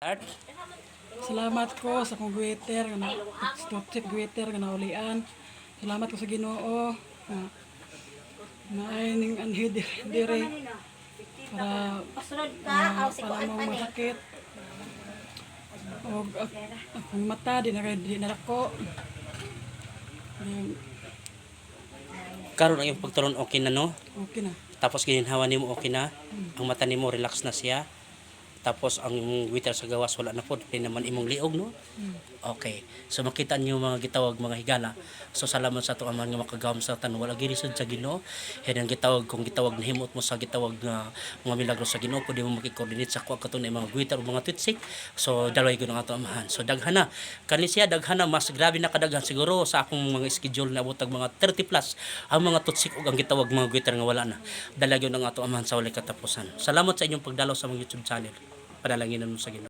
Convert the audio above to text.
Art? Salamat ko sa kong gweter nga stop-check gweter nga naulian. Salamat ko sa Ginoo na ay ning anhi dire para para mo masakit. Og akong mata di na dako. Karon ang iyong pagturon okay na no? Okay na. Tapos gininhawa nimo okay na? Ang mata nimo relax na siya? Tapos ang imong waiter sa gawas wala na pod, di naman imong liog no? Okay. So makita niyo mga gitawag mga higala. So salamat sa ato aman nga makagawom sa tan wala giri sad sa Ginoo. Yan ang gitawag kung gitawag nahimot mo sa gitawag nga mga milagro sa Ginoo pwede mo makikoordinate sa kuha katon mga waiter o mga twitsik. So dalaway gyud ang ato amahan. So daghana kani siya daghana mas grabe na kadaghan siguro sa akong mga schedule na butag mga 30 plus ang mga tutsik ug ang gitawag mga waiter nga wala na. Dala gyud ang ato amahan sa walay katapusan. Salamat sa inyong pagdalaw sa mga YouTube channel. Panalangin mo sa Ginoo.